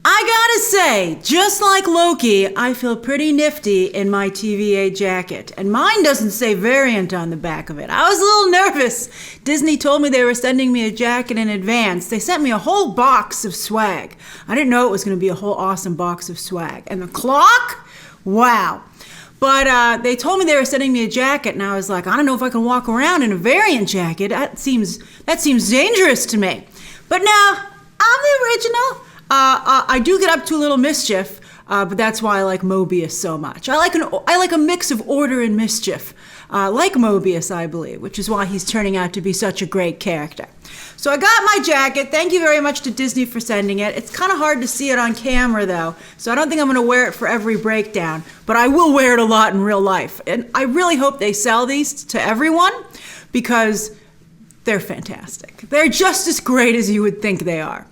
I gotta say, just like Loki, I feel pretty nifty in my TVA jacket. And mine doesn't say Variant on the back of it. I was a little nervous. Disney told me they were sending me a jacket in advance. They sent me a whole box of swag. I didn't know it was gonna be a whole awesome box of swag. And the clock? Wow. But they told me they were sending me a jacket, and I was like, I don't know if I can walk around in a Variant jacket. That seems dangerous to me. But no, I'm the original. I do get up to a little mischief, but that's why I like Mobius so much. I like a mix of order and mischief, like Mobius, I believe, which is why he's turning out to be such a great character. So I got my jacket. Thank you very much to Disney for sending it. It's kind of hard to see it on camera, though, so I don't think I'm going to wear it for every breakdown, but I will wear it a lot in real life. And I really hope they sell these to everyone, because they're fantastic. They're just as great as you would think they are.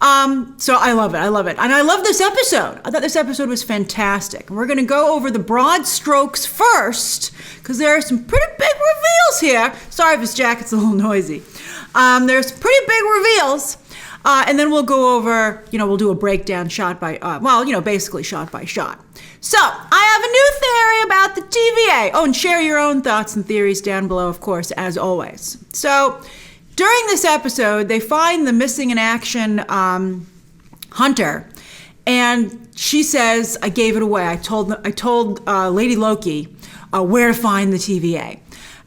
So I love it. And I love this episode. I thought this episode was fantastic. And we're going to go over the broad strokes first, because there are some pretty big reveals here. Sorry if this jacket's a little noisy. There's pretty big reveals. And then we'll go over, we'll do a breakdown shot by, basically shot by shot. So I have a new theory about the TVA. Oh, and share your own thoughts and theories down below, of course, as always. So during this episode, they find the missing in action hunter, and she says, "I gave it away. I told Lady Loki where to find the TVA."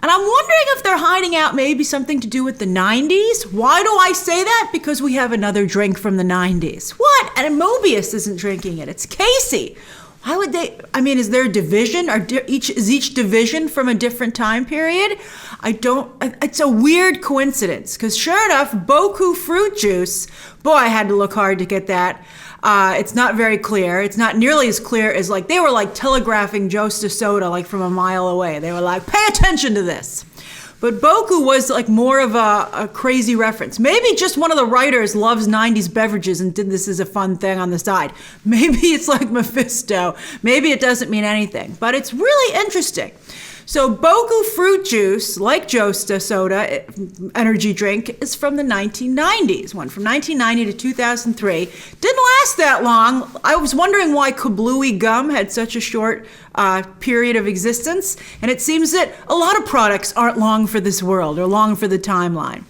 And I'm wondering if they're hiding out maybe something to do with the 90s. Why do I say that? Because we have another drink from the 90s. What? And Mobius isn't drinking it. It's Casey. Why would they? I mean, is there a division? Is each division from a different time period? It's a weird coincidence, because sure enough, Boku fruit juice, boy, I had to look hard to get that. It's not very clear. It's not nearly as clear as they were telegraphing Josta soda from a mile away. They were like, pay attention to this. But Boku was more of a crazy reference. Maybe just one of the writers loves 90s beverages and did this as a fun thing on the side. Maybe it's like Mephisto. Maybe it doesn't mean anything. But it's really interesting. So Boku fruit juice, like Josta soda, energy drink, is from the 1990s. One from 1990 to 2003. Didn't last that long. I was wondering why Kablooey gum had such a short period of existence. And it seems that a lot of products aren't long for this world or long for the timeline.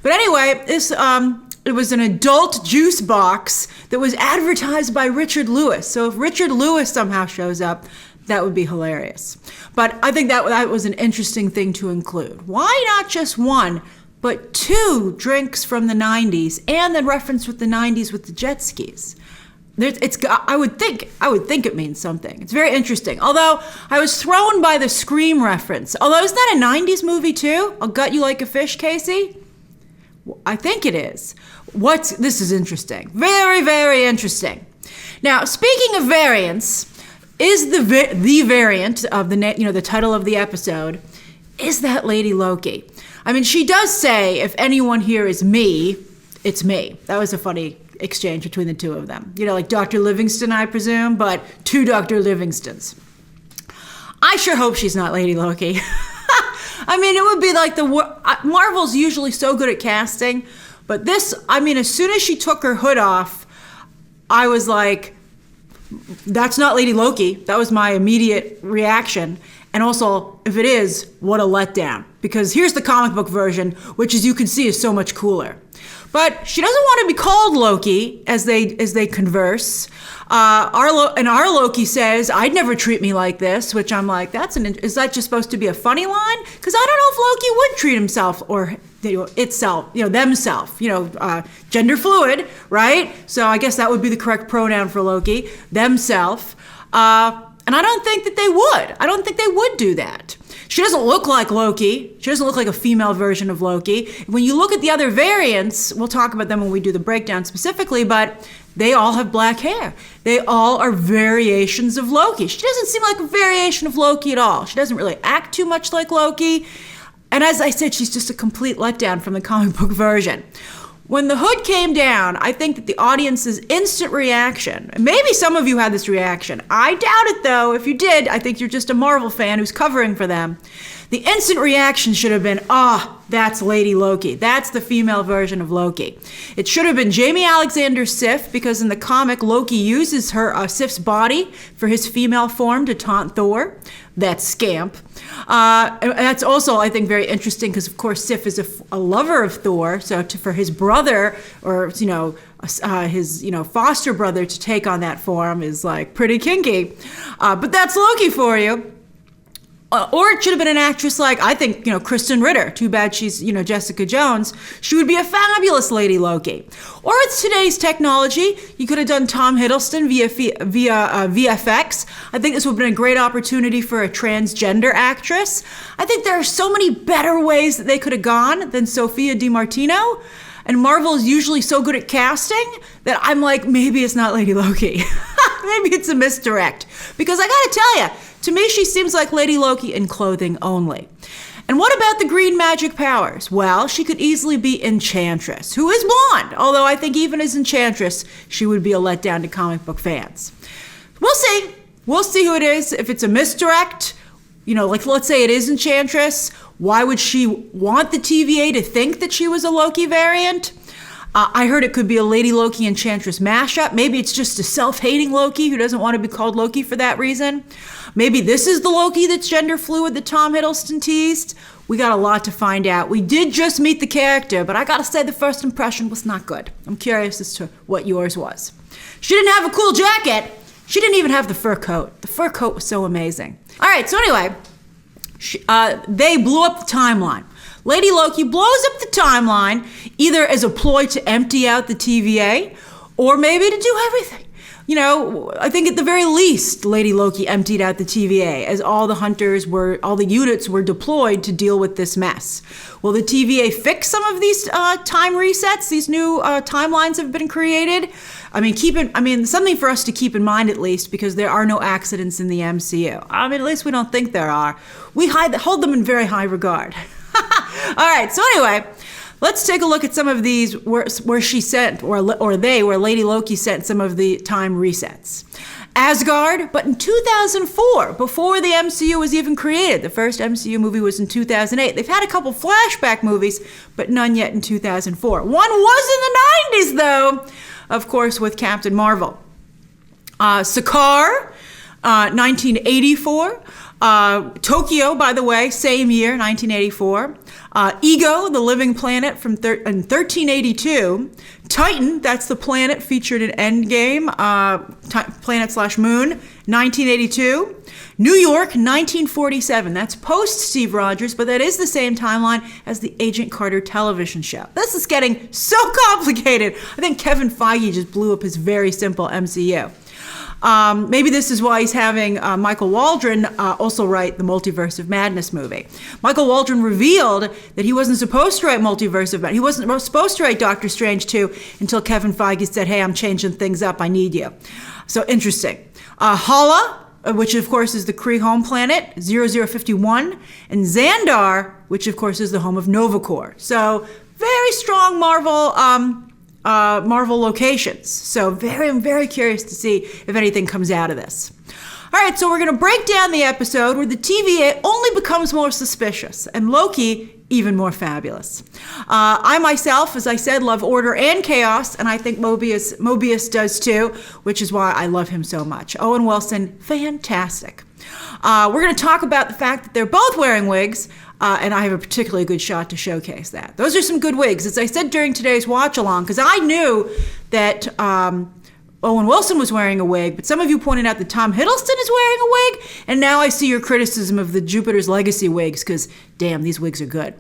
But anyway, it was an adult juice box that was advertised by Richard Lewis. So if Richard Lewis somehow shows up, that would be hilarious. But I think that was an interesting thing to include. Why not just one, but two drinks from the 90s, and then reference with the 90s with the jet skis? I would think it means something. It's very interesting. Although I was thrown by the Scream reference. Although isn't that a 90s movie too? I'll gut you like a fish, Casey? I think it is. This is interesting. Very, very interesting. Now, speaking of variants, is the variant of the title of the episode, is that Lady Loki? I mean, she does say, if anyone here is me, it's me. That was a funny exchange between the two of them. Like Dr. Livingston, I presume, but two Dr. Livingstons. I sure hope she's not Lady Loki. I mean, it would be Marvel's usually so good at casting, but this, as soon as she took her hood off, I was like, that's not Lady Loki. That was my immediate reaction. And also, if it is, what a letdown. Because here's the comic book version, which, as you can see, is so much cooler. But she doesn't want to be called Loki as they converse. Our Loki says, "I'd never treat me like this," which I'm like, is that just supposed to be a funny line? Because I don't know if Loki would treat himself or themself, gender fluid, right? So I guess that would be the correct pronoun for Loki, themself. And I don't think that they would. I don't think they would do that. She doesn't look like Loki. She doesn't look like a female version of Loki. When you look at the other variants, we'll talk about them when we do the breakdown specifically, but they all have black hair. They all are variations of Loki. She doesn't seem like a variation of Loki at all. She doesn't really act too much like Loki. And as I said, she's just a complete letdown from the comic book version. When the hood came down, I think that the audience's instant reaction, and maybe some of you had this reaction, I doubt it though. If you did, I think you're just a Marvel fan who's covering for them. The instant reaction should have been, that's Lady Loki. That's the female version of Loki. It should have been Jamie Alexander Sif, because in the comic, Loki uses her Sif's body for his female form to taunt Thor. That scamp. And that's also, I think, very interesting because, of course, Sif is a lover of Thor. So for his brother, or his foster brother, to take on that form is like pretty kinky. But that's Loki for you. Or it should have been an actress like, I think, Kristen Ritter. Too bad she's, Jessica Jones. She would be a fabulous Lady Loki. Or with today's technology, you could have done Tom Hiddleston via VFX. I think this would have been a great opportunity for a transgender actress. I think there are so many better ways that they could have gone than Sophia Di Martino. And Marvel is usually so good at casting that I'm like, maybe it's not Lady Loki. Maybe it's a misdirect. Because I gotta tell you, to me, she seems like Lady Loki in clothing only. And what about the green magic powers? Well, she could easily be Enchantress, who is blonde. Although I think even as Enchantress, she would be a letdown to comic book fans. We'll see. We'll see who it is. If it's a misdirect, let's say it is Enchantress, why would she want the TVA to think that she was a Loki variant? I heard it could be a Lady Loki Enchantress mashup. Maybe it's just a self-hating Loki who doesn't want to be called Loki for that reason. Maybe this is the Loki that's gender fluid that Tom Hiddleston teased. We got a lot to find out. We did just meet the character, but I gotta say the first impression was not good. I'm curious as to what yours was. She didn't have a cool jacket. She didn't even have the fur coat. The fur coat was so amazing. All right, so anyway, they blew up the timeline. Lady Loki blows up the timeline either as a ploy to empty out the TVA or maybe to do everything. I think at the very least, Lady Loki emptied out the TVA as all the units were deployed to deal with this mess. Will the TVA fix some of these time resets? These new timelines have been created. Something for us to keep in mind at least, because there are no accidents in the MCU. At least we don't think there are. We hold them in very high regard. All right, so anyway, let's take a look at some of these where she sent, where Lady Loki sent some of the time resets. Asgard, but in 2004, before the MCU was even created. The first MCU movie was in 2008. They've had a couple flashback movies, but none yet in 2004. One was in the 90s, though, of course, with Captain Marvel. Sakaar, 1984. Tokyo, by the way, same year, 1984. Ego, the living planet in 1382. Titan, that's the planet featured in Endgame, planet/moon, 1982. New York, 1947. That's post Steve Rogers, but that is the same timeline as the Agent Carter television show. This is getting so complicated. I think Kevin Feige just blew up his very simple MCU. Maybe this is why he's having Michael Waldron also write the Multiverse of Madness movie. Michael Waldron revealed that he wasn't supposed to write Multiverse of Madness. He wasn't supposed to write Doctor Strange 2 until Kevin Feige said, hey, I'm changing things up. I need you. So interesting. Hala, which of course is the Kree home planet, 0051. And Xandar, which of course is the home of Nova Corps. So very strong Marvel locations. So I'm very curious to see if anything comes out of this. All right, so we're going to break down the episode where the TVA only becomes more suspicious and Loki even more fabulous. I myself, as I said, love order and chaos, and I think Mobius does too, which is why I love him so much. Owen Wilson, fantastic. We're going to talk about the fact that they're both wearing wigs, and I have a particularly good shot to showcase that. Those are some good wigs. As I said during today's watch-along, because I knew that Owen Wilson was wearing a wig, but some of you pointed out that Tom Hiddleston is wearing a wig, and now I see your criticism of the Jupiter's Legacy wigs, because damn, these wigs are good.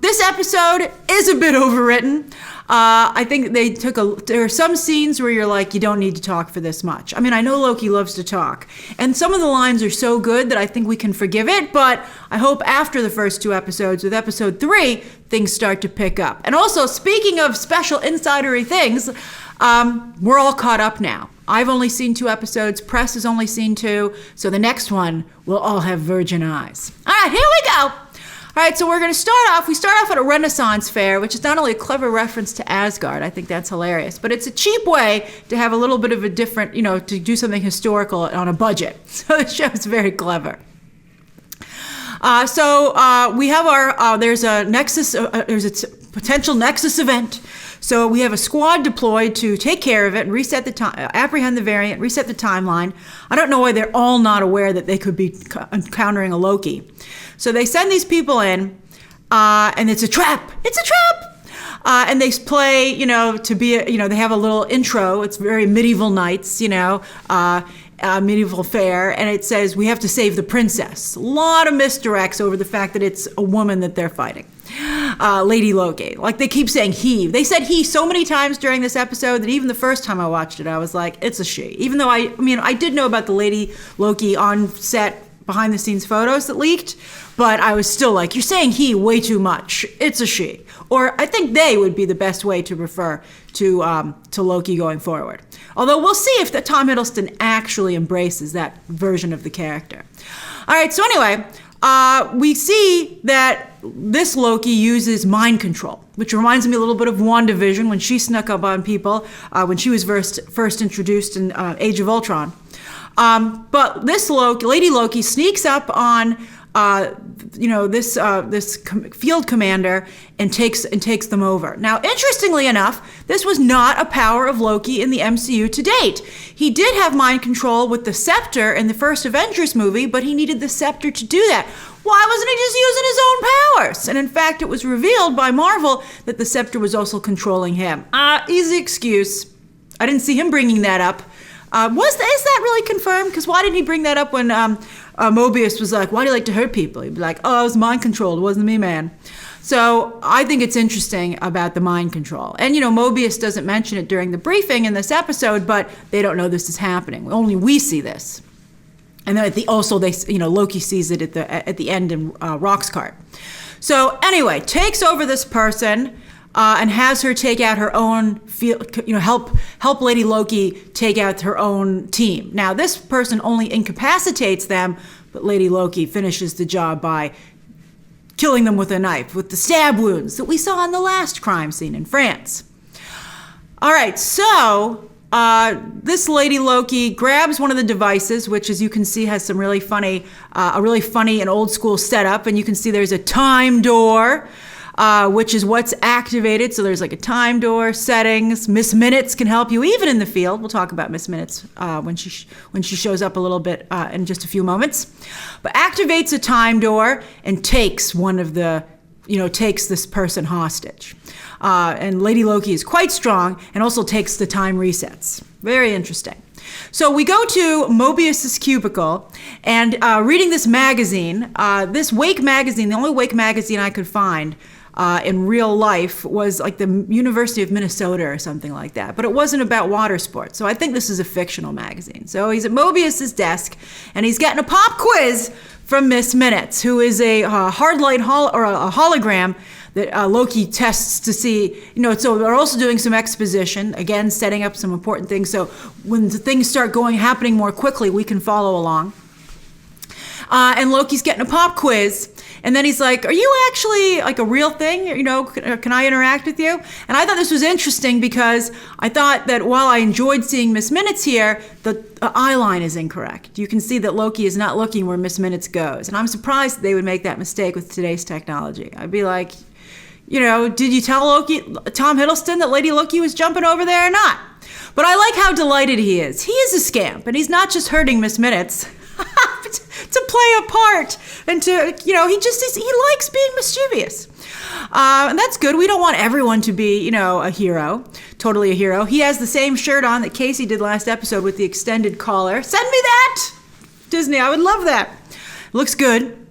This episode is a bit overwritten. I think there are some scenes where you're like, you don't need to talk for this much. I know Loki loves to talk, and some of the lines are so good that I think we can forgive it, but I hope after the first two episodes, with episode 3, things start to pick up. And also, speaking of special insidery things, we're all caught up now. I've only seen 2 episodes, press has only seen 2, so the next one will all have virgin eyes. All right, here we go. All right, so we're going to start off at a Renaissance fair, which is not only a clever reference to Asgard, I think that's hilarious, but it's a cheap way to have a little bit of a different, to do something historical on a budget. So the show is very clever. We have our, there's a Nexus, there's a potential Nexus event. So we have a squad deployed to take care of it and reset the time, apprehend the variant, reset the timeline. I don't know why they're all not aware that they could be encountering a Loki. So they send these people in, and it's a trap. It's a trap! And they play, to be, they have a little intro. It's very medieval knights, medieval fair, and it says, we have to save the princess. A lot of misdirects over the fact that it's a woman that they're fighting. Lady Loki. Like, they keep saying he. They said he so many times during this episode that even the first time I watched it, I was like, it's a she. Even though I did know about the Lady Loki on set behind the scenes photos that leaked, but I was still like, you're saying he way too much. It's a she. Or I think they would be the best way to refer to Loki going forward. Although we'll see if Tom Hiddleston actually embraces that version of the character. All right, so anyway, we see that this Loki uses mind control, which reminds me a little bit of WandaVision when she snuck up on people when she was first introduced in Age of Ultron. But this Lady Loki sneaks up on this field commander and takes them over. Now, interestingly enough, this was not a power of Loki in the MCU to date. He did have mind control with the scepter in the first Avengers movie, but he needed the scepter to do that. Why wasn't he just using his own powers? And in fact, it was revealed by Marvel that the scepter was also controlling him. Easy excuse. I didn't see him bringing that up. Is that really confirmed? Because why didn't he bring that up when Mobius was like, why do you like to hurt people? He'd be like, oh, I was mind controlled. It wasn't me, man. So I think it's interesting about the mind control. And, Mobius doesn't mention it during the briefing in this episode, but they don't know this is happening. Only we see this. And then Loki sees it at the end in Rock's cart. So anyway, takes over this person and has her take out her own help Lady Loki take out her own team. Now, this person only incapacitates them, but Lady Loki finishes the job by killing them with a knife, with the stab wounds that we saw in the last crime scene in France. All right, so this Lady Loki grabs one of the devices, which, as you can see, has some really funny and old school setup. And you can see there's a time door, which is what's activated. So there's like a time door, settings. Miss Minutes can help you even in the field. We'll talk about Miss Minutes when she shows up a little bit in just a few moments. But activates a time door and takes takes this person hostage. And Lady Loki is quite strong and also takes the time resets. Very interesting. So we go to Mobius's cubicle and reading this magazine, this Wake magazine, the only Wake magazine I could find in real life was like the University of Minnesota or something like that. But it wasn't about water sports. So I think this is a fictional magazine. So he's at Mobius's desk and he's getting a pop quiz from Miss Minutes, who is a hardlight a hologram that Loki tests to see, so they're also doing some exposition, again, setting up some important things. So when the things start happening more quickly, we can follow along. And Loki's getting a pop quiz. And then he's like, are you actually like a real thing? Can I interact with you? And I thought this was interesting because I thought that while I enjoyed seeing Miss Minutes here, the eye line is incorrect. You can see that Loki is not looking where Miss Minutes goes. And I'm surprised that they would make that mistake with today's technology. I'd be like, did you tell Tom Hiddleston that Lady Loki was jumping over there or not? But I like how delighted he is. He is a scamp, and he's not just hurting Miss Minutes to play a part, and he likes being mischievous. And that's good. We don't want everyone to be, a hero, totally a hero. He has the same shirt on that Casey did last episode with the extended collar. Send me that, Disney. I would love that. Looks good.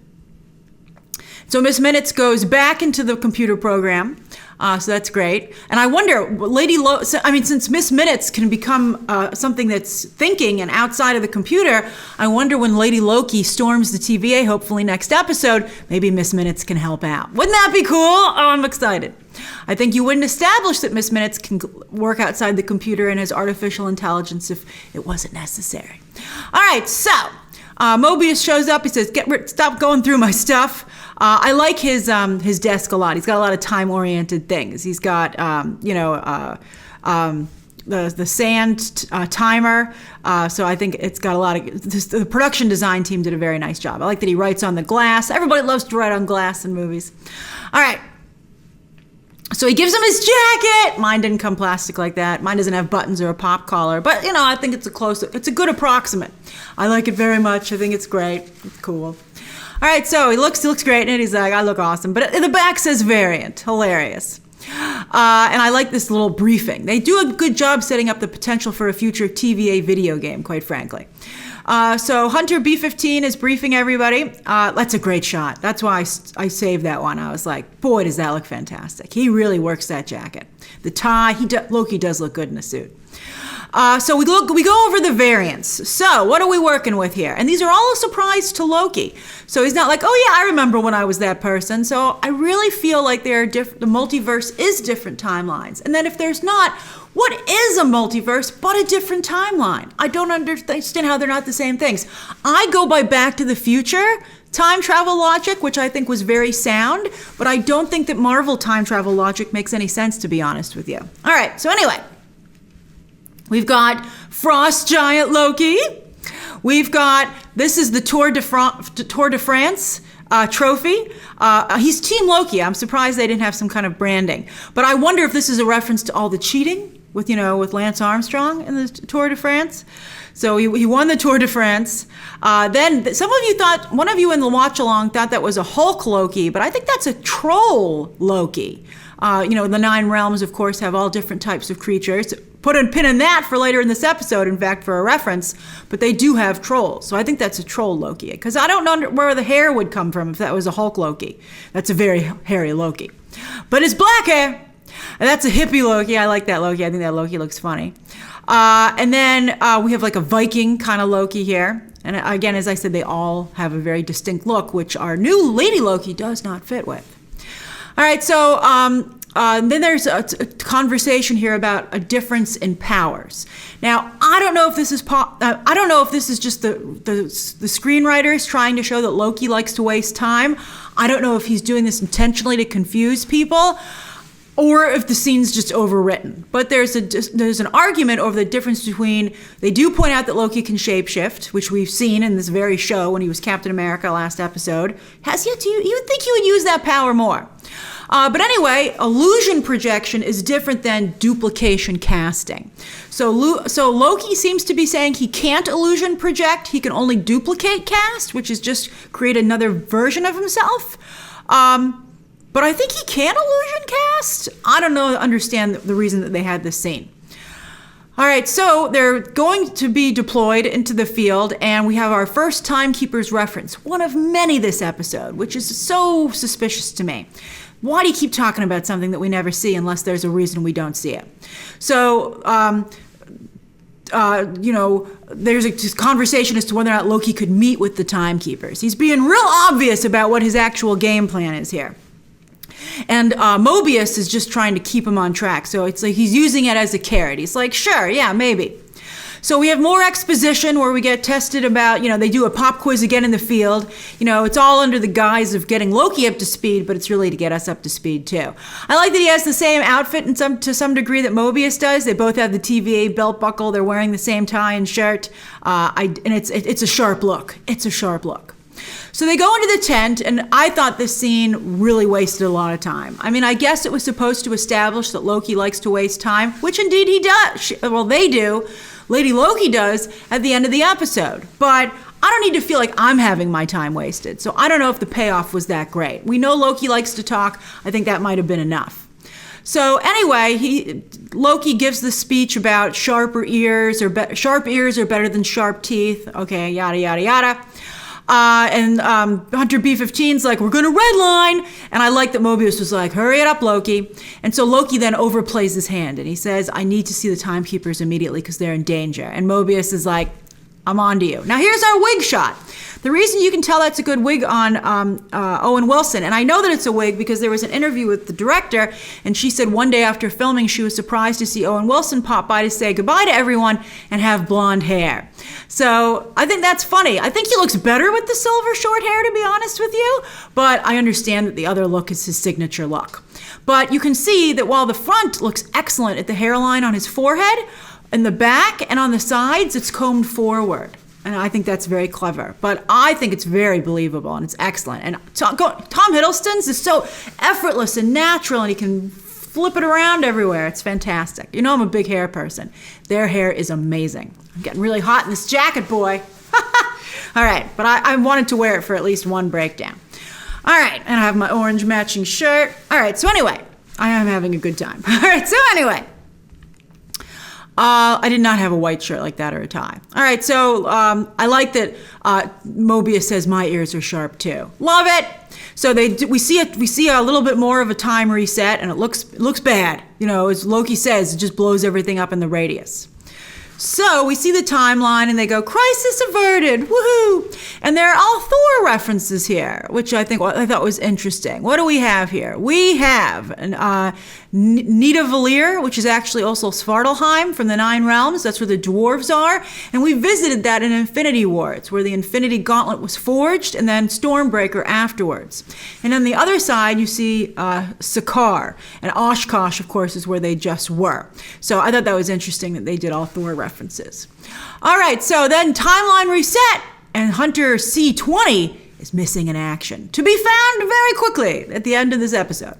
So Miss Minutes goes back into the computer program. So that's great. And I wonder, since Miss Minutes can become something that's thinking and outside of the computer, I wonder when Lady Loki storms the TVA, hopefully next episode, maybe Miss Minutes can help out. Wouldn't that be cool? Oh, I'm excited. I think you wouldn't establish that Miss Minutes can work outside the computer and has artificial intelligence if it wasn't necessary. All right, so Mobius shows up. He says, stop going through my stuff. I like his desk a lot. He's got a lot of time-oriented things. He's got, the sand timer. So I think it's got a lot of, the production design team did a very nice job. I like that he writes on the glass. Everybody loves to write on glass in movies. All right. So he gives him his jacket. Mine didn't come plastic like that. Mine doesn't have buttons or a pop collar, but I think it's a good approximate. I like it very much. I think it's great. It's cool. All right, so he looks great, and he's like, I look awesome. But in the back says Variant. Hilarious. And I like this little briefing. They do a good job setting up the potential for a future TVA video game, quite frankly. So Hunter B-15 is briefing everybody. That's a great shot. That's why I saved that one. I was like, boy, does that look fantastic. He really works that jacket. The tie, Loki does look good in a suit. So we go over the variants. So what are we working with here? And these are all a surprise to Loki. So he's not like, oh yeah, I remember when I was that person. So I really feel like the multiverse is different timelines. And then if there's not, what is a multiverse but a different timeline? I don't understand how they're not the same things. I go by Back to the Future time travel logic, which I think was very sound, but I don't think that Marvel time travel logic makes any sense, to be honest with you. All right, so anyway. We've got Frost Giant Loki. We've got, this is the Tour de France trophy. He's Team Loki. I'm surprised they didn't have some kind of branding. But I wonder if this is a reference to all the cheating with Lance Armstrong in the Tour de France. So he won the Tour de France. Then some of you one of you in the watch along thought that was a Hulk Loki, but I think that's a troll Loki. The 9 realms, of course, have all different types of creatures. Put a pin in that for later in this episode, in fact, for a reference, but they do have trolls. So I think that's a troll Loki, because I don't know where the hair would come from if that was a Hulk Loki. That's a very hairy Loki. But it's black hair, and that's a hippie Loki. I like that Loki. I think that Loki looks funny. And then we have like a Viking kind of Loki here. And again, as I said, they all have a very distinct look, which our new Lady Loki does not fit with. All right, so then there's a conversation here about a difference in powers. Now, I don't know if this is just the screenwriters trying to show that Loki likes to waste time. I don't know if he's doing this intentionally to confuse people, or if the scene's just overwritten. But there's an argument over the difference between, they do point out that Loki can shapeshift, which we've seen in this very show when he was Captain America last episode. You would think he would use that power more. But anyway, illusion projection is different than duplication casting. So Loki seems to be saying he can't illusion project, he can only duplicate cast, which is just create another version of himself. But I think he can illusion cast. I don't understand the reason that they had this scene. All right, so they're going to be deployed into the field, and we have our first Timekeepers reference, one of many this episode, which is so suspicious to me. Why do you keep talking about something that we never see unless there's a reason we don't see it? So, there's a conversation as to whether or not Loki could meet with the Timekeepers. He's being real obvious about what his actual game plan is here. And Mobius is just trying to keep him on track. So it's like he's using it as a carrot. He's like, sure, yeah, maybe. So we have more exposition where we get tested about, they do a pop quiz again in the field. It's all under the guise of getting Loki up to speed, but it's really to get us up to speed too. I like that he has the same outfit to some degree that Mobius does. They both have the TVA belt buckle. They're wearing the same tie and shirt. And it's a sharp look. It's a sharp look. So they go into the tent, and I thought this scene really wasted a lot of time. I mean, I guess it was supposed to establish that Loki likes to waste time, which indeed he does. Well, they do. Lady Loki does at the end of the episode. But I don't need to feel like I'm having my time wasted. So I don't know if the payoff was that great. We know Loki likes to talk. I think that might have been enough. So anyway, Loki gives the speech about sharp ears are better than sharp teeth. Okay, yada, yada, yada. And Hunter B-15's like, we're going to redline. And I like that Mobius was like, hurry it up, Loki. And so Loki then overplays his hand. And he says, I need to see the Timekeepers immediately because they're in danger. And Mobius is like, I'm on to you. Now here's our wig shot. The reason you can tell that's a good wig on Owen Wilson, and I know that it's a wig because there was an interview with the director, and she said one day after filming she was surprised to see Owen Wilson pop by to say goodbye to everyone and have blonde hair. So I think that's funny. I think he looks better with the silver short hair, to be honest with you, but I understand that the other look is his signature look. But you can see that while the front looks excellent at the hairline on his forehead, in the back and on the sides, it's combed forward. And I think that's very clever. But I think it's very believable and it's excellent. And Tom Hiddleston's is so effortless and natural, and he can flip it around everywhere. It's fantastic. You know I'm a big hair person. Their hair is amazing. I'm getting really hot in this jacket, boy. All right, but I wanted to wear it for at least one breakdown. All right, and I have my orange matching shirt. All right, so anyway, I am having a good time. All right, so anyway. I did not have a white shirt like that or a tie. All right, so I like that Mobius says my ears are sharp too. Love it. So we see a little bit more of a time reset, and it looks bad. You know, as Loki says, it just blows everything up in the radius. So we see the timeline and they go, crisis averted, woohoo! And there are all Thor references here, which I thought was interesting. What do we have here? We have Nidavellir, which is actually also Svartalheim from the Nine Realms. That's where the dwarves are. And we visited that in Infinity War. It's where the Infinity Gauntlet was forged, and then Stormbreaker afterwards. And on the other side, you see Sakaar. And Oshkosh, of course, is where they just were. So I thought that was interesting that they did all Thor references. All right, so then timeline reset, and Hunter C20 is missing in action, to be found very quickly at the end of this episode.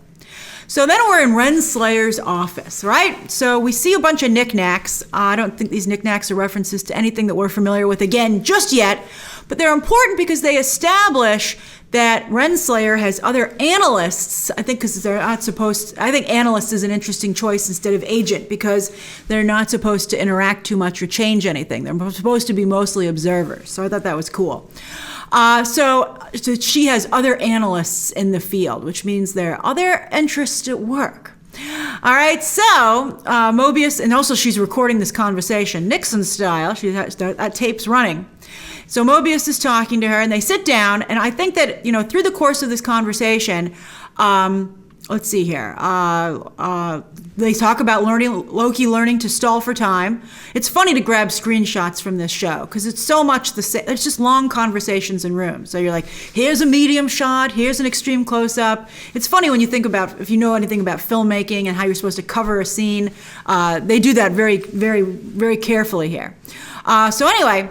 So then we're in Renslayer's office, right? So we see a bunch of knickknacks. I don't think these knickknacks are references to anything that we're familiar with again just yet, but they're important because they establish that Renslayer has other analysts. I think because they're not supposed to, I think analyst is an interesting choice instead of agent because they're not supposed to interact too much or change anything. They're supposed to be mostly observers. So I thought that was cool. So she has other analysts in the field, which means there are other interests at work. All right, so Mobius, and also she's recording this conversation, Nixon style. That tape's running. So Mobius is talking to her, and they sit down, and I think that, you know, through the course of this conversation, let's see here. They talk about Loki learning to stall for time. It's funny to grab screenshots from this show because it's so much the same. It's just long conversations in rooms. So you're like, here's a medium shot, here's an extreme close-up. It's funny when you think about, if you know anything about filmmaking and how you're supposed to cover a scene. They do that very, very, very carefully here. So anyway,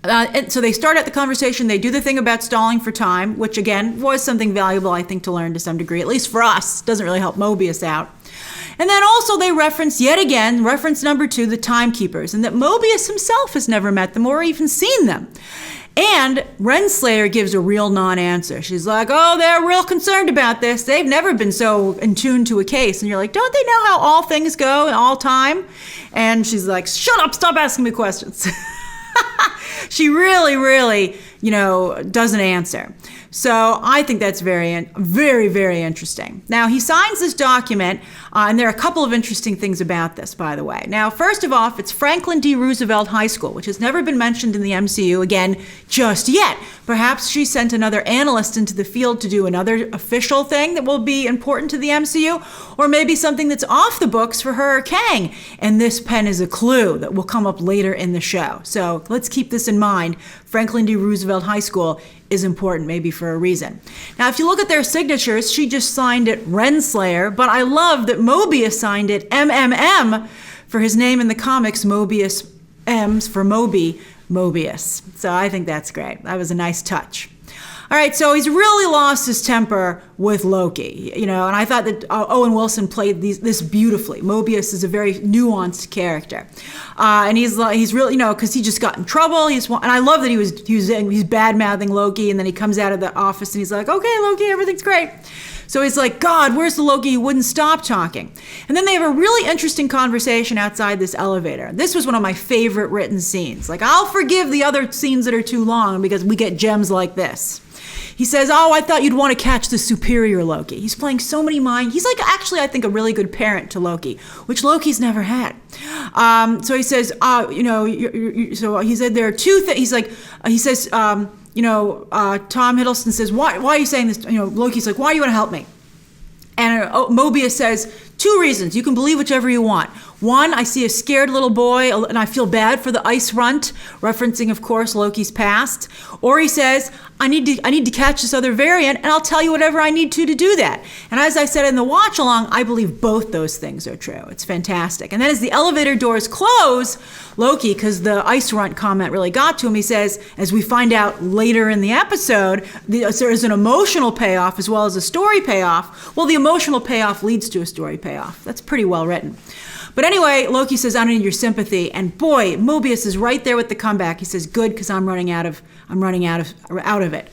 and so they start out the conversation. They do the thing about stalling for time, which again was something valuable, I think, to learn to some degree, at least for us. Doesn't really help Mobius out. And then also they reference, yet again, reference number 2, the timekeepers, and that Mobius himself has never met them or even seen them. And Renslayer gives a real non-answer. She's like, oh, they're real concerned about this. They've never been so in tune to a case. And you're like, don't they know how all things go in all time? And she's like, shut up, stop asking me questions. She really, really, doesn't answer. So I think that's very, very, very interesting. Now, he signs this document, and there are a couple of interesting things about this, by the way. Now, first of all, it's Franklin D. Roosevelt High School, which has never been mentioned in the MCU, again, just yet. Perhaps she sent another analyst into the field to do another official thing that will be important to the MCU, or maybe something that's off the books for her or Kang. And this pen is a clue that will come up later in the show. So let's keep this in mind. Franklin D. Roosevelt High School is important, maybe for a reason. Now, if you look at their signatures, she just signed it Renslayer, but I love that Mobius signed it MMM for his name in the comics, Mobius M's for Mobius. So I think that's great. That was a nice touch. All right, so he's really lost his temper with Loki, and I thought that Owen Wilson played this beautifully. Mobius is a very nuanced character, and he's really, because he just got in trouble. And I love that he's bad mouthing Loki, and then he comes out of the office and he's like, "Okay, Loki, everything's great." So he's like, God, where's the Loki who wouldn't stop talking? And then they have a really interesting conversation outside this elevator. This was one of my favorite written scenes. Like, I'll forgive the other scenes that are too long because we get gems like this. He says, oh, I thought you'd want to catch the superior Loki. He's playing so many mind. He's like, actually, I think a really good parent to Loki, which Loki's never had. So he says, so he said there are two things. He's like, he says, Tom Hiddleston says, why are you saying this? Loki's like, why do you want to help me? And Mobius says, 2 reasons. You can believe whichever you want. 1, I see a scared little boy and I feel bad for the ice runt, referencing, of course, Loki's past. Or he says, I need to catch this other variant, and I'll tell you whatever I need to do that. And as I said in the watch along, I believe both those things are true. It's fantastic. And then as the elevator doors close, Loki, because the ice runt comment really got to him, he says, as we find out later in the episode, there is an emotional payoff as well as a story payoff. Well, the emotional payoff leads to a story payoff. That's pretty well written. But anyway, Loki says, I don't need your sympathy. And boy, Mobius is right there with the comeback. He says, good, because I'm running out of it.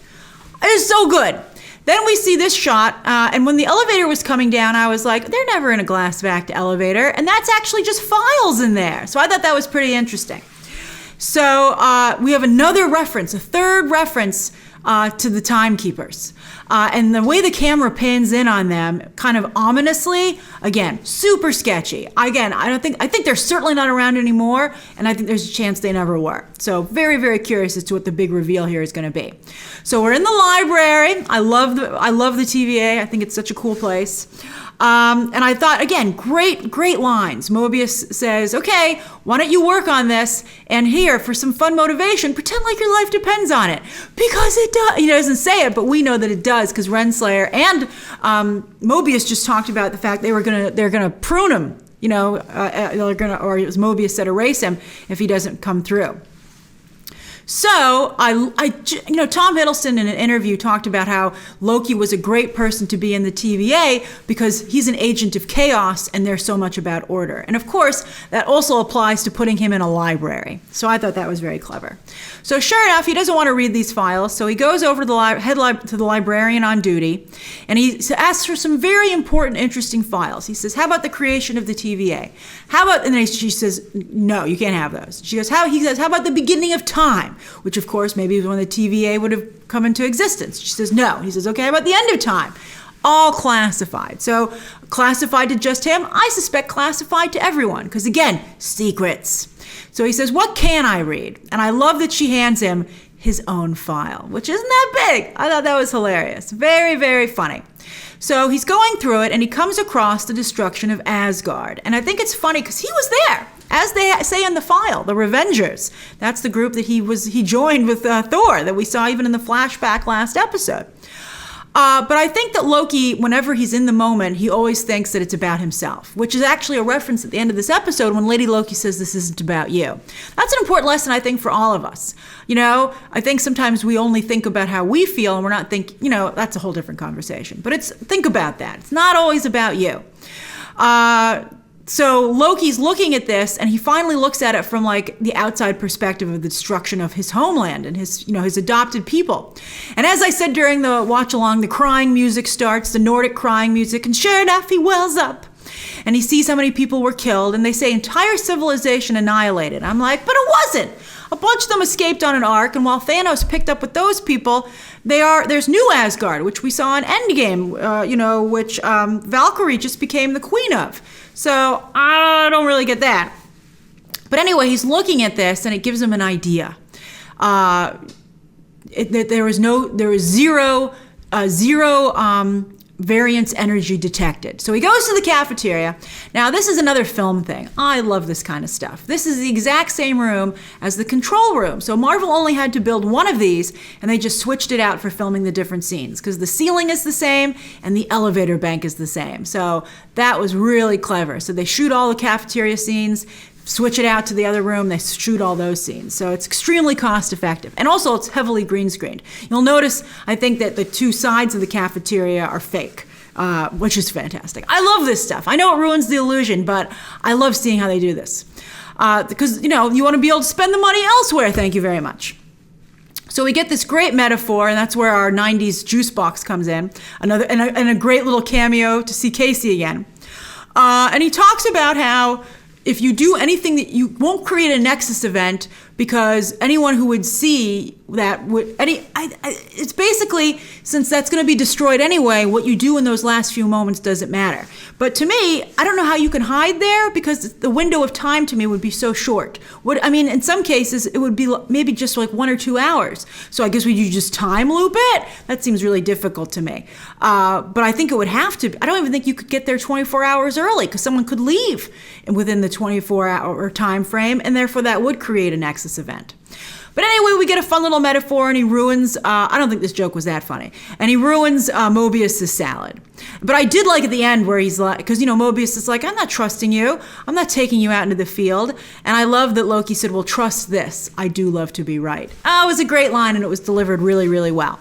It is so good. Then we see this shot, and when the elevator was coming down, I was like, they're never in a glass-backed elevator, and that's actually just files in there. So I thought that was pretty interesting. So we have another reference, a third reference to the timekeepers. And the way the camera pans in on them, kind of ominously, again, super sketchy. Again, I think they're certainly not around anymore, and I think there's a chance they never were. So very, very curious as to what the big reveal here is going to be. So we're in the library. I love the TVA. I think it's such a cool place. And I thought, again, great lines. Mobius says, okay, why don't you work on this? And here, for some fun motivation, pretend like your life depends on it. Because it does. He doesn't say it, but we know that it does, because Renslayer and Mobius just talked about the fact they're gonna prune him. Or it was Mobius said erase him if he doesn't come through. So, Tom Hiddleston in an interview talked about how Loki was a great person to be in the TVA because he's an agent of chaos and there's so much about order. And of course, that also applies to putting him in a library. So I thought that was very clever. So sure enough, he doesn't want to read these files, so he goes over to the librarian on duty, and he asks for some very important, interesting files. He says, how about the creation of the TVA? And then she says, no, you can't have those. He says, how about the beginning of time? Which, of course, maybe is when the TVA would have come into existence. She says, no. He says, okay, how about the end of time? All classified. So classified to just him? I suspect classified to everyone, because, again, secrets. So he says, what can I read? And I love that she hands him his own file, which isn't that big. I thought that was hilarious. Very, very funny. So he's going through it, and he comes across the destruction of Asgard. And I think it's funny, because he was there. As they say in the file, the Revengers. That's the group that he joined with Thor, that we saw even in the flashback last episode. But I think that Loki, whenever he's in the moment, he always thinks that it's about himself, which is actually a reference at the end of this episode when Lady Loki says this isn't about you. That's an important lesson, I think, for all of us. I think sometimes we only think about how we feel, and we're not thinking, that's a whole different conversation. But think about that. It's not always about you. So Loki's looking at this, and he finally looks at it from the outside perspective of the destruction of his homeland and his adopted people. And as I said during the watch along, the crying music starts, the Nordic crying music, and sure enough, he wells up. And he sees how many people were killed, and they say entire civilization annihilated. I'm like, but it wasn't. A bunch of them escaped on an ark, and while Thanos picked up with those people, there's New Asgard, which we saw in Endgame, which Valkyrie just became the queen of. So I don't really get that. But anyway, he's looking at this, and it gives him an idea. There was zero variance energy detected. So he goes to the cafeteria. Now, this is another film thing. I love this kind of stuff. This is the exact same room as the control room. So Marvel only had to build one of these, and they just switched it out for filming the different scenes because the ceiling is the same and the elevator bank is the same. So that was really clever. So they shoot all the cafeteria scenes, switch it out to the other room, they shoot all those scenes. So it's extremely cost effective. And also it's heavily green screened. You'll notice, I think, that the two sides of the cafeteria are fake, which is fantastic. I love this stuff. I know it ruins the illusion, but I love seeing how they do this. Because, you want to be able to spend the money elsewhere, thank you very much. So we get this great metaphor, and that's where our 90s juice box comes in. And a great little cameo to see Casey again. And he talks about how if you do anything that you won't create a Nexus event because anyone who would see that would, it's basically, since that's going to be destroyed anyway, what you do in those last few moments doesn't matter. But to me, I don't know how you can hide there, because the window of time to me would be so short. In some cases, it would be maybe just like 1 or 2 hours. So I guess would you just time loop it? That seems really difficult to me. But I think it would have to. I don't even think you could get there 24 hours early, because someone could leave within the 24-hour time frame, and therefore that would create a Nexus event. But anyway, we get a fun little metaphor, and he ruins, I don't think this joke was that funny, and he ruins Mobius's salad. But I did like at the end where he's like, because, Mobius is like, I'm not trusting you. I'm not taking you out into the field. And I love that Loki said, well, trust this. I do love to be right. It was a great line, and it was delivered really, really well.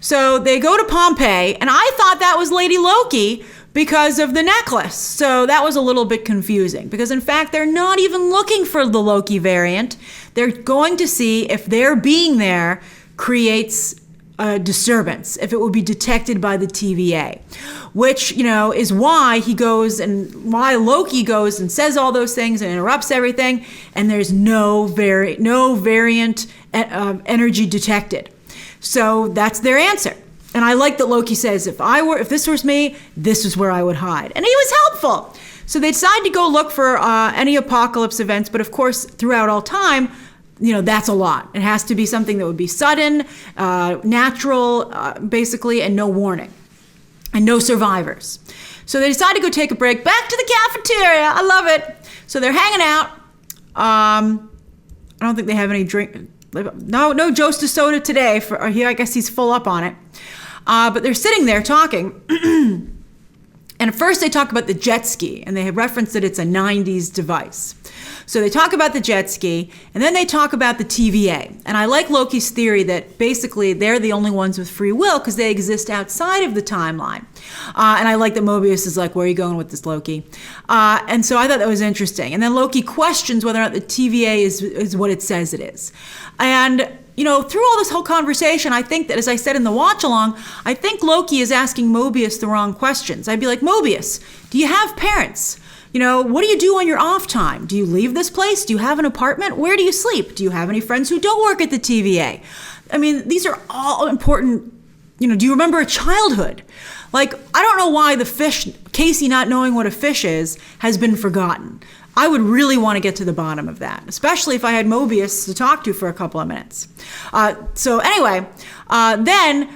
So they go to Pompeii, and I thought that was Lady Loki because of the necklace. So that was a little bit confusing, because in fact, they're not even looking for the Loki variant. They're going to see if their being there creates a disturbance, if it will be detected by the TVA, which, is why why Loki goes and says all those things and interrupts everything, and there's no variant energy detected. So that's their answer. And I like that Loki says, if this was me, this is where I would hide. And he was helpful. So they decide to go look for any apocalypse events. But of course, throughout all time, that's a lot. It has to be something that would be sudden, natural, basically, and no warning. And no survivors. So they decide to go take a break. Back to the cafeteria. I love it. So they're hanging out. I don't think they have any drink. No Jost of soda today. I guess he's full up on it. But they're sitting there talking. And at first they talk about the jet ski, and they have referenced that it's a 90s device. So they talk about the jet ski, and then they talk about the TVA. And I like Loki's theory that basically they're the only ones with free will because they exist outside of the timeline. And I like that Mobius is like, where are you going with this, Loki? And so I thought that was interesting. And then Loki questions whether or not the TVA is what it says it is. And through all this whole conversation, I think that, as I said in the watch-along, I think Loki is asking Mobius the wrong questions. I'd be like, Mobius, do you have parents? What do you do on your off time? Do you leave this place? Do you have an apartment? Where do you sleep? Do you have any friends who don't work at the TVA? These are all important. Do you remember a childhood? Like, I don't know why the fish, Casey not knowing what a fish is, has been forgotten. I would really want to get to the bottom of that, especially if I had Mobius to talk to for a couple of minutes. So anyway, then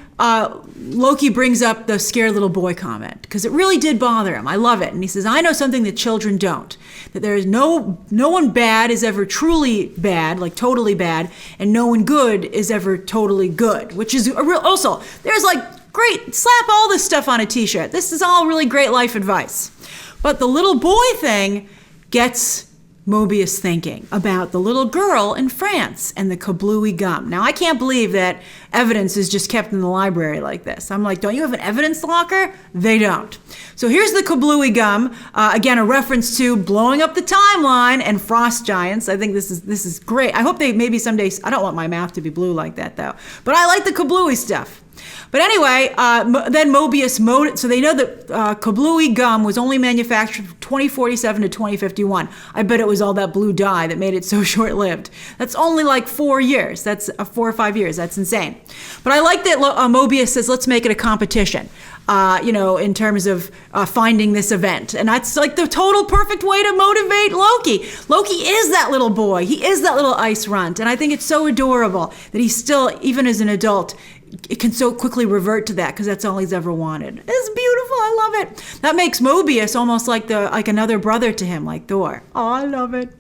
Loki brings up the scared little boy comment, because it really did bother him. I love it. And he says, I know something that children don't, that there is no one bad is ever truly bad, like totally bad, and no one good is ever totally good, which is a real, also, there's like, great, slap all this stuff on a t-shirt. This is all really great life advice. But the little boy thing gets Mobius thinking about the little girl in France and the kablooey gum. Now, I can't believe that evidence is just kept in the library like this. I'm like, don't you have an evidence locker? They don't. So here's the kablooey gum. Again, a reference to blowing up the timeline and frost giants. I think this is great. I hope they maybe someday, I don't want my mouth to be blue like that though, but I like the kablooey stuff. But anyway, then Mobius, so they know that kablooey gum was only manufactured from 2047 to 2051. I bet it was all that blue dye that made it so short-lived. That's only like 4 years. That's 4 or 5 years. That's insane. But I like that Mobius says, let's make it a competition, in terms of finding this event. And that's like the total perfect way to motivate Loki. Loki is that little boy. He is that little ice runt. And I think it's so adorable that he's still, even as an adult, it can so quickly revert to that because that's all he's ever wanted. It's beautiful. I love it. That makes Mobius almost like another brother to him, like Thor. Oh, I love it.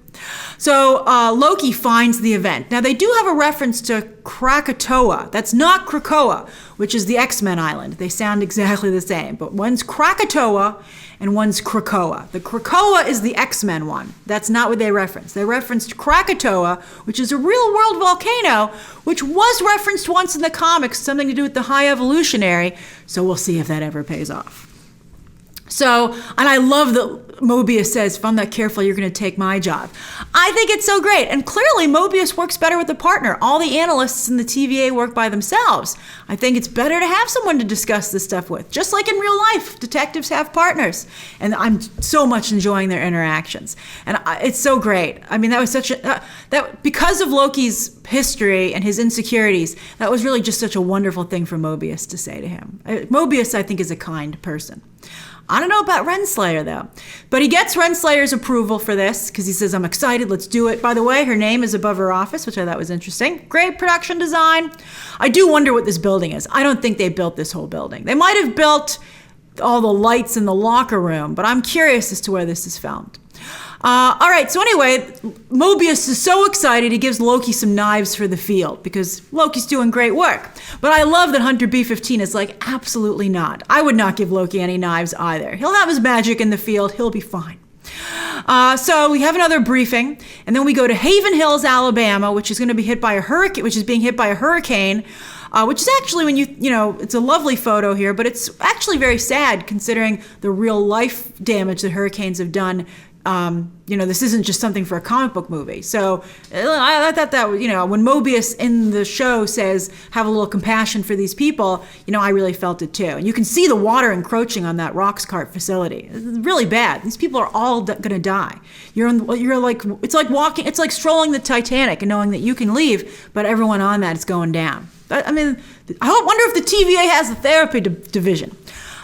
So Loki finds the event. Now, they do have a reference to Krakatoa. That's not Krakoa, which is the X-Men island. They sound exactly the same, but one's Krakatoa and one's Krakoa. The Krakoa is the X-Men one. That's not what they referenced. They referenced Krakatoa, which is a real-world volcano, which was referenced once in the comics, something to do with the High Evolutionary, so we'll see if that ever pays off. So, and I love that Mobius says, if I'm not careful, you're going to take my job. I think it's so great. And clearly, Mobius works better with a partner. All the analysts in the TVA work by themselves. I think it's better to have someone to discuss this stuff with. Just like in real life, detectives have partners. And I'm so much enjoying their interactions. And it's so great. I mean, that was such a, that because of Loki's history and his insecurities, that was really just such a wonderful thing for Mobius to say to him. Mobius, I think, is a kind person. I don't know about Renslayer, though. But he gets Renslayer's approval for this because he says, I'm excited, let's do it. By the way, her name is above her office, which I thought was interesting. Great production design. I do wonder what this building is. I don't think they built this whole building. They might have built all the lights in the locker room, but I'm curious as to where this is filmed. All right, so anyway, Mobius is so excited he gives Loki some knives for the field because Loki's doing great work. But I love that Hunter B-15 is like, absolutely not. I would not give Loki any knives either. He'll have his magic in the field. He'll be fine. So we have another briefing, and then we go to Haven Hills, Alabama, which is going to be hit by a hurricane, which is being hit by a hurricane. Which is actually, when you know, it's a lovely photo here, but it's actually very sad considering the real life damage that hurricanes have done. This isn't just something for a comic book movie. So I thought that, when Mobius in the show says, have a little compassion for these people, I really felt it too. And you can see the water encroaching on that Rocks Cart facility. It's really bad. These people are all going to die. It's like walking, it's like strolling the Titanic and knowing that you can leave, but everyone on that is going down. I wonder if the TVA has a therapy division.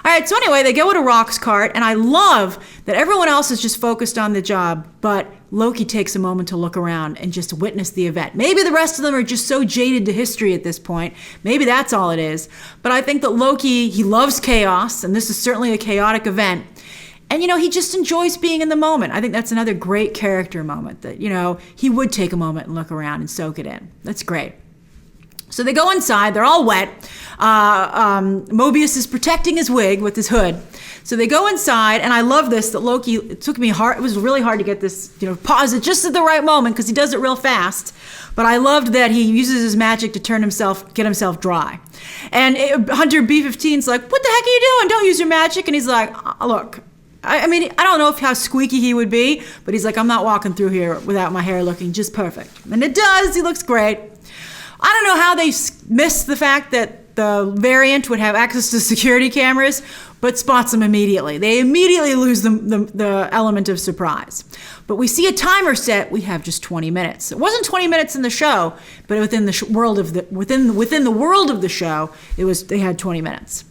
All right, so anyway, they go to Rock's cart, and I love that everyone else is just focused on the job, but Loki takes a moment to look around and just witness the event. Maybe the rest of them are just so jaded to history at this point. Maybe that's all it is. But I think that Loki, he loves chaos, and this is certainly a chaotic event. And, he just enjoys being in the moment. I think that's another great character moment that, he would take a moment and look around and soak it in. That's great. So they go inside, they're all wet. Mobius is protecting his wig with his hood. So they go inside, and I love this, that Loki, it was really hard to get this, pause it just at the right moment because he does it real fast. But I loved that he uses his magic to get himself dry. And Hunter B-15's like, what the heck are you doing? Don't use your magic. And he's like, look, I don't know how squeaky he would be, but he's like, I'm not walking through here without my hair looking just perfect. And it does, he looks great. I don't know how they missed the fact that the Variant would have access to security cameras, but spots them immediately. They immediately lose the element of surprise. But we see a timer set. We have just 20 minutes. It wasn't 20 minutes in the show, but within the world of the show, they had 20 minutes.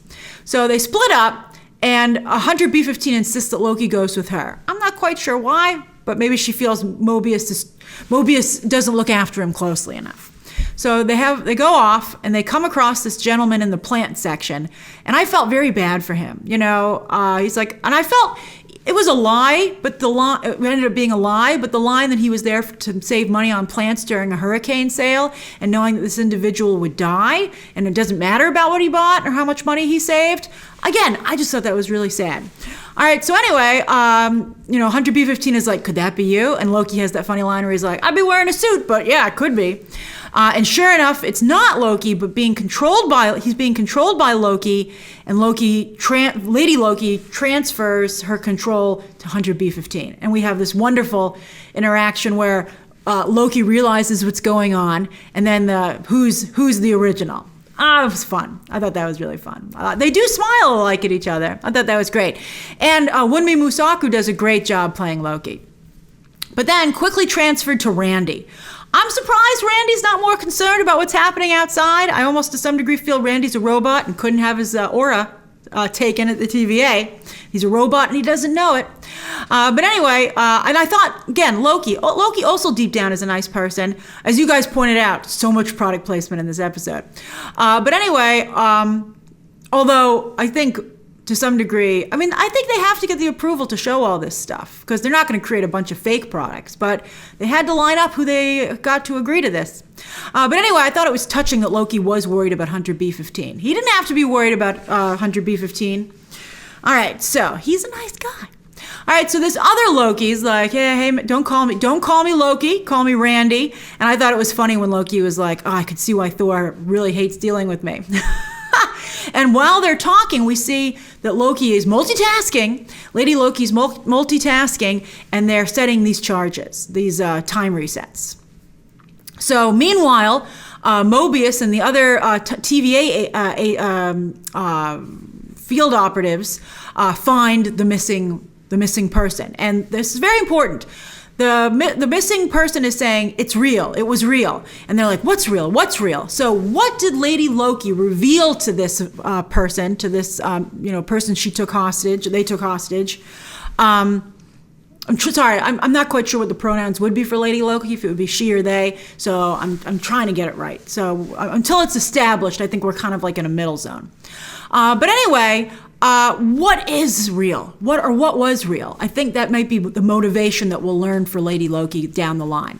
So they split up, and Hunter B-15 insists that Loki goes with her. I'm not quite sure why, but maybe she feels Mobius doesn't look after him closely enough. So they go off, and they come across this gentleman in the plant section, and I felt very bad for him. He's like, and I felt it was a lie, but it ended up being a lie, but the line that he was there to save money on plants during a hurricane sale, and knowing that this individual would die, and it doesn't matter about what he bought or how much money he saved. Again, I just thought that was really sad. All right, so anyway, Hunter B-15 is like, could that be you? And Loki has that funny line where he's like, I'd be wearing a suit, but yeah, it could be. And sure enough, it's not Loki, but he's being controlled by Loki, and Lady Loki transfers her control to Hunter B-15. And we have this wonderful interaction where Loki realizes what's going on, and then who's the original. It was fun. I thought that was really fun. They do smile alike at each other. I thought that was great. And Wunmi Musaku does a great job playing Loki. But then quickly transferred to Randy. I'm surprised Randy's not more concerned about what's happening outside. I almost to some degree feel Randy's a robot and couldn't have his aura taken at the TVA. He's a robot and he doesn't know it. But anyway, and I thought, again, Loki also deep down is a nice person. As you guys pointed out, so much product placement in this episode. But anyway, although I think to some degree, I think they have to get the approval to show all this stuff because they're not going to create a bunch of fake products, but they had to line up who they got to agree to this. But anyway, I thought it was touching that Loki was worried about Hunter B-15. He didn't have to be worried about Hunter B-15. All right, so he's a nice guy. All right, so this other Loki's like, hey, don't call me Loki, call me Randy. And I thought it was funny when Loki was like, I could see why Thor really hates dealing with me. And while they're talking, we see that Loki is multitasking. Lady Loki's multitasking, and they're setting these charges, these time resets. So meanwhile, Mobius and the other TVA field operatives find the missing person, and this is very important. The missing person is saying it's real. It was real, and they're like, "What's real? What's real?" So, what did Lady Loki reveal to this person, to this person she took hostage? They took hostage. I'm not quite sure what the pronouns would be for Lady Loki, if it would be she or they. So I'm trying to get it right. So until it's established, I think we're kind of like in a middle zone. But anyway. What is real? What was real? I think that might be the motivation that we'll learn for Lady Loki down the line.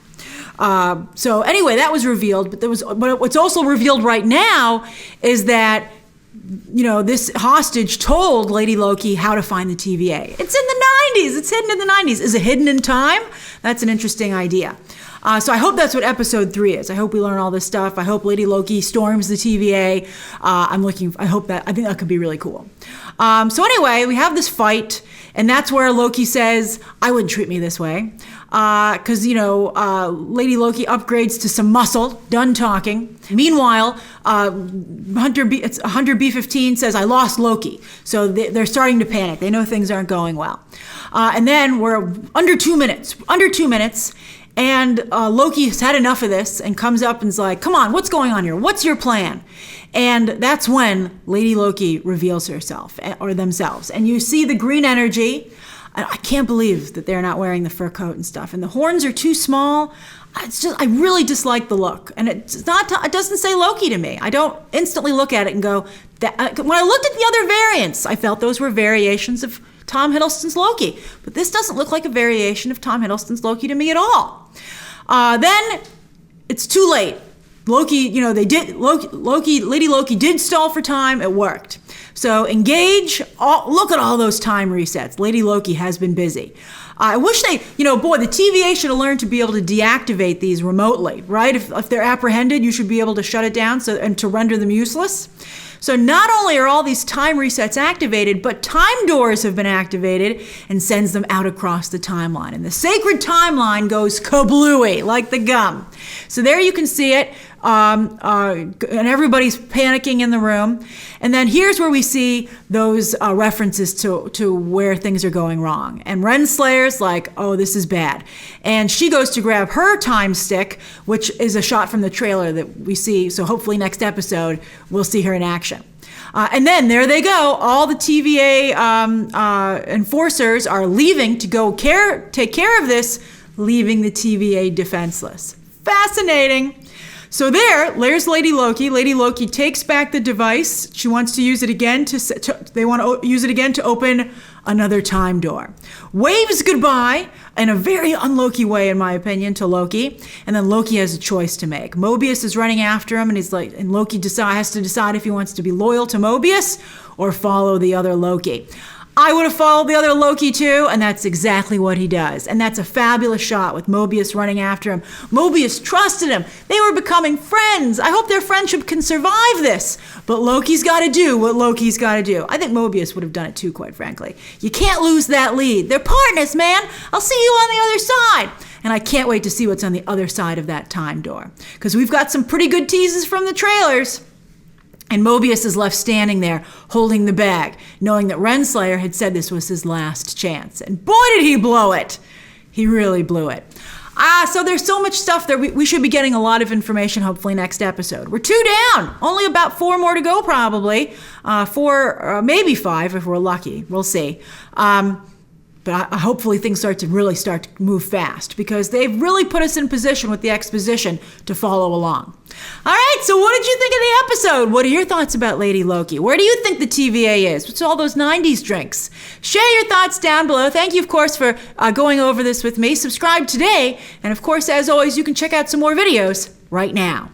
So anyway, that was revealed. But what's also revealed right now is that this hostage told Lady Loki how to find the TVA. It's in the 90s. It's hidden in the 90s. Is it hidden in time? That's an interesting idea. So I hope that's what episode 3 is. I hope we learn all this stuff. I hope Lady Loki storms the TVA. I think that could be really cool. So anyway, we have this fight, and that's where Loki says, "I wouldn't treat me this way." Because, Lady Loki upgrades to some muscle, done talking. Meanwhile, Hunter B-15 says, "I lost Loki." So they're starting to panic. They know things aren't going well. And then we're under 2 minutes. And Loki has had enough of this and comes up and is like, "Come on, what's going on here? What's your plan?" And that's when Lady Loki reveals herself, or themselves. And you see the green energy. I can't believe that they're not wearing the fur coat and stuff. And the horns are too small. I really dislike the look. And it doesn't say Loki to me. I don't instantly look at it and go, when I looked at the other variants, I felt those were variations of Tom Hiddleston's Loki. But this doesn't look like a variation of Tom Hiddleston's Loki to me at all. Then it's too late. Lady Loki did stall for time. It worked. So engage. Look at all those time resets. Lady Loki has been busy. I wish the TVA should have learned to be able to deactivate these remotely, right? If they're apprehended, you should be able to shut it down and to render them useless. So not only are all these time resets activated, but time doors have been activated and sends them out across the timeline. And the sacred timeline goes kablooey, like the gum. So there you can see it. And everybody's panicking in the room. And then here's where we see those references to where things are going wrong. And Renslayer's like, "Oh, this is bad." And she goes to grab her time stick, which is a shot from the trailer that we see. So hopefully next episode, we'll see her in action. And then there they go. All the TVA enforcers are leaving to go take care of this, leaving the TVA defenseless. Fascinating. So there's Lady Loki. Lady Loki takes back the device. She wants to use it again they want to use it again to open another time door. Waves goodbye in a very un-Loki way, in my opinion, to Loki. And then Loki has a choice to make. Mobius is running after him, and Loki has to decide if he wants to be loyal to Mobius or follow the other Loki. I would have followed the other Loki too, and that's exactly what he does. And that's a fabulous shot with Mobius running after him. Mobius trusted him. They were becoming friends. I hope their friendship can survive this. But Loki's got to do what Loki's got to do. I think Mobius would have done it too, quite frankly. You can't lose that lead. They're partners, man. I'll see you on the other side. And I can't wait to see what's on the other side of that time door. Because we've got some pretty good teases from the trailers. And Mobius is left standing there holding the bag, knowing that Renslayer had said this was his last chance. And boy, did he blow it. He really blew it. So there's so much stuff there. We should be getting a lot of information, hopefully, next episode. We're 2 down. Only about 4 more to go, probably. 4, maybe 5 if we're lucky. We'll see. But hopefully things start to move fast, because they've really put us in position with the exposition to follow along. All right, so what did you think of the episode? What are your thoughts about Lady Loki? Where do you think the TVA is? What's all those 90s drinks? Share your thoughts down below. Thank you, of course, for going over this with me. Subscribe today. And, of course, as always, you can check out some more videos right now.